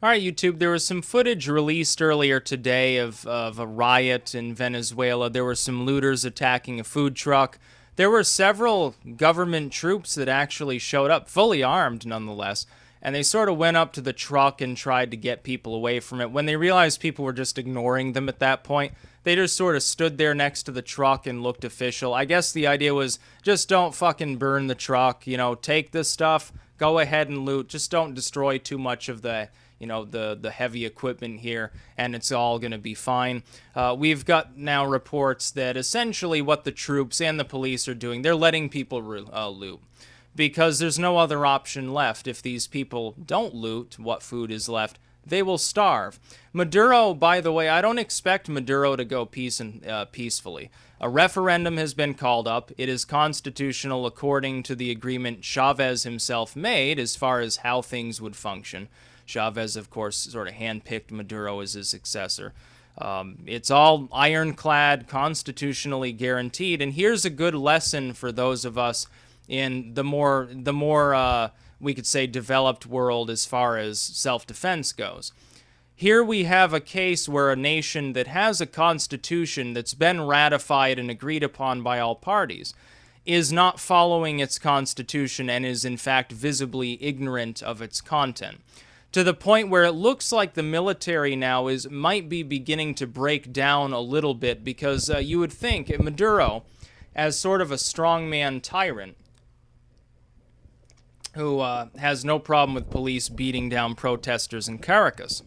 All right, YouTube, there was some footage released earlier today of a riot in Venezuela. There were some looters attacking a food truck. There were several government troops that actually showed up, fully armed nonetheless, and they sort of went up to the truck and tried to get people away from it. When they realized people were just ignoring them at that point, they just sort of stood there next to the truck and looked official. I guess the idea was just don't fucking burn the truck, take this stuff, go ahead and loot, just don't destroy too much of the heavy equipment here, and it's all going to be fine. We've got now reports that essentially what the troops and the police are doing, they're letting people loot. Because there's no other option left. If these people don't loot what food is left, they will starve. Maduro, by the way, I don't expect Maduro to go peacefully. A referendum has been called up. It is constitutional according to the agreement Chavez himself made as far as how things would function. Chavez, of course, sort of handpicked Maduro as his successor. It's all ironclad, constitutionally guaranteed. And here's a good lesson for those of us in the more we could say developed world as far as self-defense goes. Here we have a case where a nation that has a constitution that's been ratified and agreed upon by all parties is not following its constitution and is in fact visibly ignorant of its content. To the point where it looks like the military now might be beginning to break down a little bit, because you would think Maduro, as sort of a strongman tyrant, who has no problem with police beating down protesters in Caracas,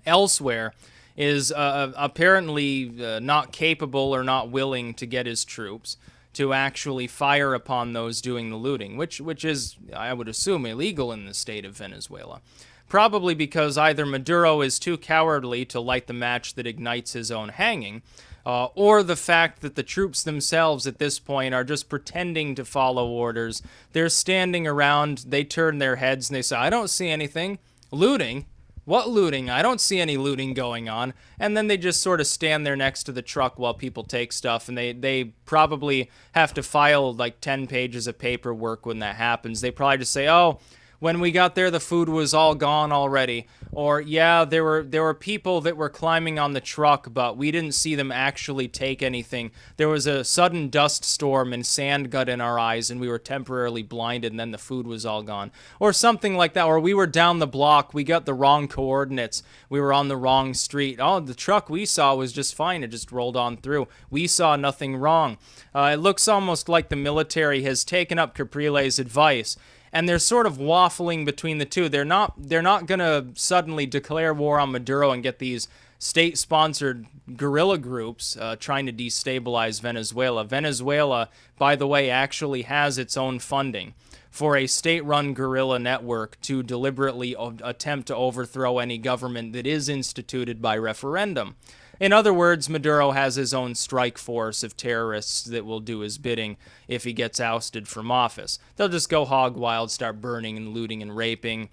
elsewhere is apparently not capable or not willing to get his troops to actually fire upon those doing the looting, which is, I would assume, illegal in the state of Venezuela. Probably because either Maduro is too cowardly to light the match that ignites his own hanging, or the fact that the troops themselves at this point are just pretending to follow orders. They're standing around, they turn their heads and they say, I don't see anything. Looting? What looting? I don't see any looting going on. And then they just sort of stand there next to the truck while people take stuff, and they probably have to file like 10 pages of paperwork when that happens. They probably just say, oh, when we got there, the food was all gone already. Or, yeah, there were people that were climbing on the truck, but we didn't see them actually take anything. There was a sudden dust storm and sand got in our eyes, and we were temporarily blinded, and then the food was all gone. Or something like that. Or we were down the block, we got the wrong coordinates, we were on the wrong street. Oh, the truck we saw was just fine, it just rolled on through. We saw nothing wrong. It looks almost like the military has taken up Caprile's advice, and they're sort of waffling between the two. They're not going to suddenly declare war on Maduro and get these state-sponsored guerrilla groups trying to destabilize Venezuela. Venezuela, by the way, actually has its own funding for a state-run guerrilla network to deliberately attempt to overthrow any government that is instituted by referendum. In other words, Maduro has his own strike force of terrorists that will do his bidding if he gets ousted from office. They'll just go hog wild, start burning and looting and raping.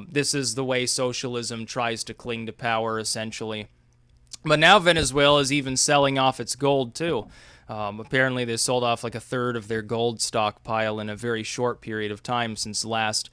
This is the way socialism tries to cling to power, essentially. But now Venezuela is even selling off its gold, too. Apparently, they sold off like a third of their gold stockpile in a very short period of time since last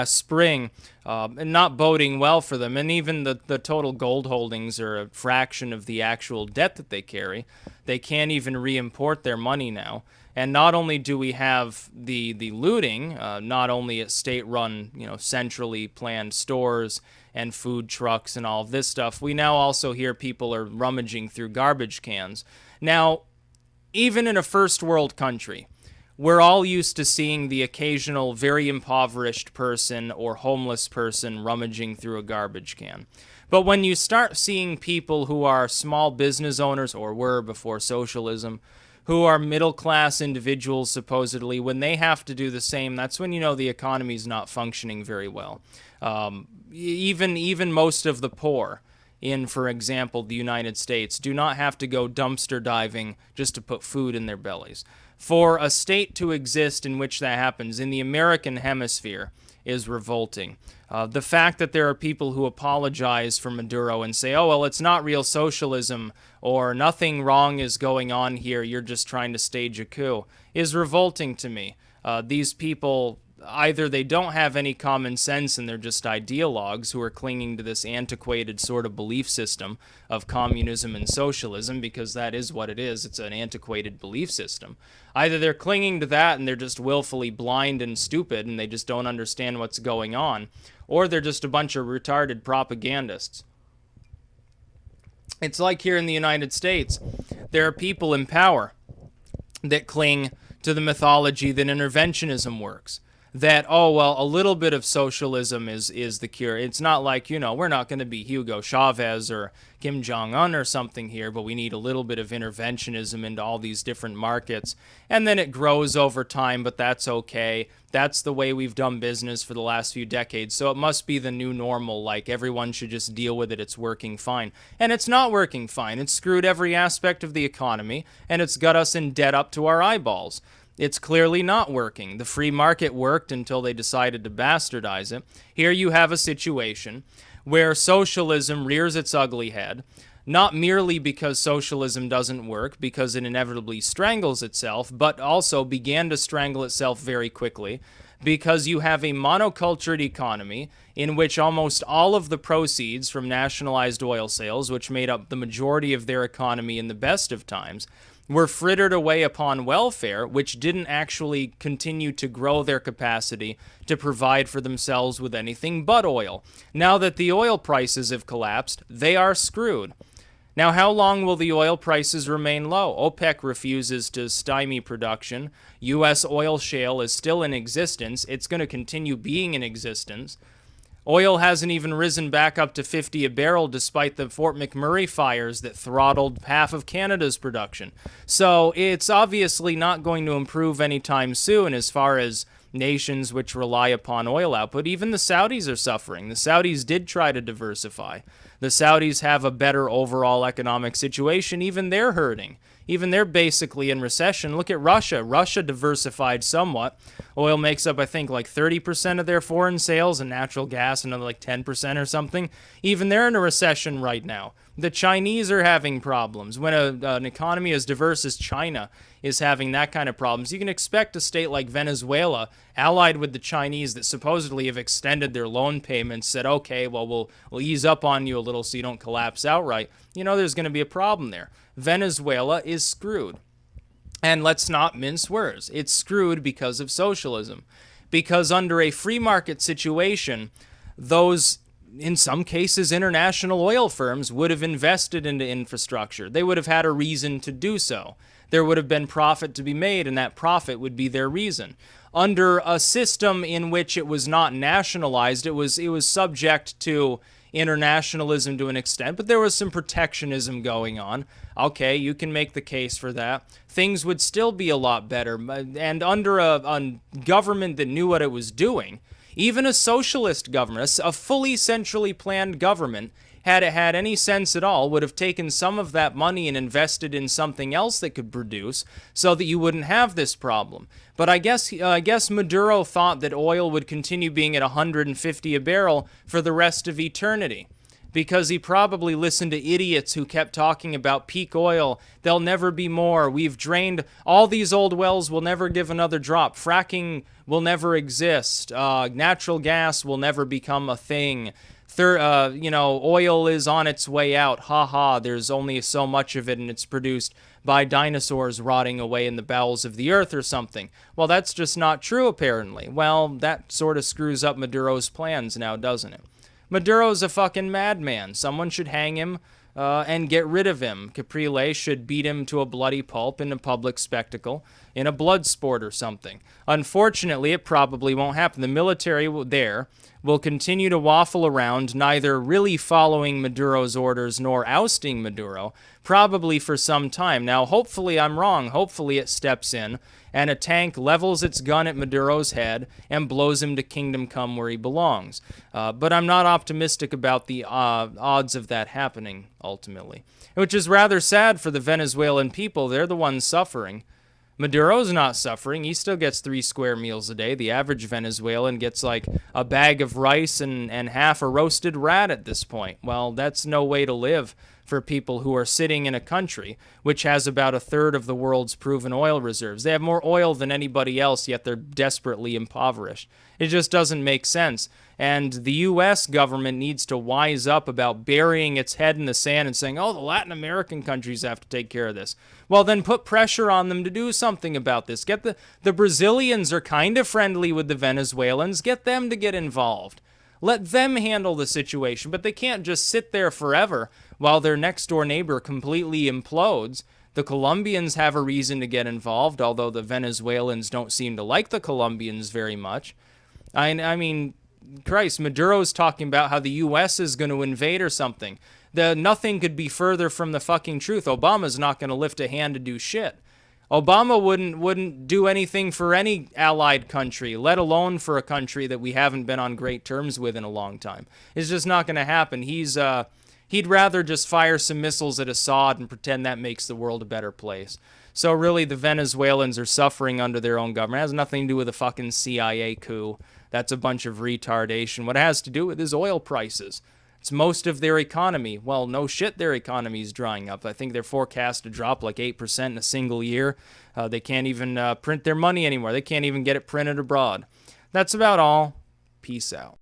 spring, and not boding well for them. And even the total gold holdings are a fraction of the actual debt that they carry. They can't even re-import their money now. And not only do we have the looting, not only at state-run, centrally planned stores and food trucks and all of this stuff, we now also hear people are rummaging through garbage cans. Now, even in a first world country, we're all used to seeing the occasional very impoverished person or homeless person rummaging through a garbage can. But when you start seeing people who are small business owners, or were before socialism, who are middle-class individuals supposedly, when they have to do the same, that's when you know the economy's not functioning very well. Even most of the poor in, for example, the United States do not have to go dumpster diving just to put food in their bellies. For a state to exist in which that happens in the American hemisphere is revolting. The fact that there are people who apologize for Maduro and say, oh, well, it's not real socialism, or nothing wrong is going on here, you're just trying to stage a coup, is revolting to me. These people either they don't have any common sense and they're just ideologues who are clinging to this antiquated sort of belief system of communism and socialism, because that is what it is. It's an antiquated belief system. Either they're clinging to that and they're just willfully blind and stupid and they just don't understand what's going on, or they're just a bunch of retarded propagandists. It's like here in the United States, there are people in power that cling to the mythology that interventionism works. That, oh, well, a little bit of socialism is the cure. It's not like, we're not going to be Hugo Chavez or Kim Jong-un or something here, but we need a little bit of interventionism into all these different markets. And then it grows over time, but that's okay. That's the way we've done business for the last few decades. So it must be the new normal, like everyone should just deal with it. It's working fine. And it's not working fine. It's screwed every aspect of the economy, and it's got us in debt up to our eyeballs. It's clearly not working. The free market worked until they decided to bastardize it. Here you have a situation where socialism rears its ugly head, not merely because socialism doesn't work, because it inevitably strangles itself, but also began to strangle itself very quickly, because you have a monocultured economy in which almost all of the proceeds from nationalized oil sales, which made up the majority of their economy in the best of times, were frittered away upon welfare, which didn't actually continue to grow their capacity to provide for themselves with anything but oil. Now that the oil prices have collapsed, they are screwed. Now, how long will the oil prices remain low? OPEC refuses to stymie production. U.S. oil shale is still in existence. It's going to continue being in existence. Oil hasn't even risen back up to 50 a barrel despite the Fort McMurray fires that throttled half of Canada's production. So it's obviously not going to improve anytime soon as far as nations which rely upon oil output. Even the Saudis are suffering. The Saudis did try to diversify. The Saudis have a better overall economic situation. Even they're hurting. Even they're basically in recession. Look at Russia. Russia diversified somewhat. Oil makes up, I think, like 30% of their foreign sales, and natural gas another like 10% or something. Even they're in a recession right now. The Chinese are having problems. When an economy as diverse as China is having that kind of problems, you can expect a state like Venezuela, allied with the Chinese that supposedly have extended their loan payments, said, okay, well, we'll ease up on you a little so you don't collapse outright. There's going to be a problem there. Venezuela is screwed. And let's not mince words. It's screwed because of socialism. Because under a free market situation, those, in some cases, international oil firms would have invested into infrastructure. They would have had a reason to do so. There would have been profit to be made, and that profit would be their reason. Under a system in which it was not nationalized, it was subject to internationalism to an extent, but there was some protectionism going on. Okay, you can make the case for that. Things would still be a lot better. And under a government that knew what it was doing, even a socialist government, a fully centrally planned government, had it had any sense at all, would have taken some of that money and invested in something else that could produce so that you wouldn't have this problem. But I guess Maduro thought that oil would continue being at 150 a barrel for the rest of eternity, because he probably listened to idiots who kept talking about peak oil. There'll never be more. We've drained all these old wells. Will never give another drop. Fracking will never exist. Natural gas will never become a thing. Oil is on its way out. Ha ha, there's only so much of it and it's produced by dinosaurs rotting away in the bowels of the earth or something. Well, that's just not true, apparently. Well, that sort of screws up Maduro's plans now, doesn't it? Maduro's a fucking madman. Someone should hang him and get rid of him. Capriles should beat him to a bloody pulp in a public spectacle, in a blood sport or something. Unfortunately, it probably won't happen. The military there will continue to waffle around, neither really following Maduro's orders nor ousting Maduro, probably for some time. Now, hopefully I'm wrong. Hopefully it steps in and a tank levels its gun at Maduro's head and blows him to kingdom come where he belongs. But I'm not optimistic about the odds of that happening, ultimately. Which is rather sad for the Venezuelan people. They're the ones suffering. Maduro's not suffering. He still gets 3 square meals a day. The average Venezuelan gets like a bag of rice and half a roasted rat at this point. Well, that's no way to live for people who are sitting in a country which has about a third of the world's proven oil reserves. They have more oil than anybody else, yet they're desperately impoverished. It just doesn't make sense. And the U.S. government needs to wise up about burying its head in the sand and saying, oh, the Latin American countries have to take care of this. Well, then put pressure on them to do something about this. Get the Brazilians are kind of friendly with the Venezuelans. Get them to get involved. Let them handle the situation. But they can't just sit there forever while their next door neighbor completely implodes. The Colombians have a reason to get involved, although the Venezuelans don't seem to like the Colombians very much. I mean, Christ, Maduro's talking about how the U.S. is going to invade or something. Nothing could be further from the fucking truth. Obama's not going to lift a hand to do shit. Obama wouldn't do anything for any allied country, let alone for a country that we haven't been on great terms with in a long time. It's just not going to happen. He'd rather just fire some missiles at Assad and pretend that makes the world a better place. So really, the Venezuelans are suffering under their own government. It has nothing to do with a fucking CIA coup. That's a bunch of retardation. What it has to do with is oil prices. It's most of their economy. Well, no shit, their economy is drying up. I think they're forecast to drop like 8% in a single year. They can't even print their money anymore. They can't even get it printed abroad. That's about all. Peace out.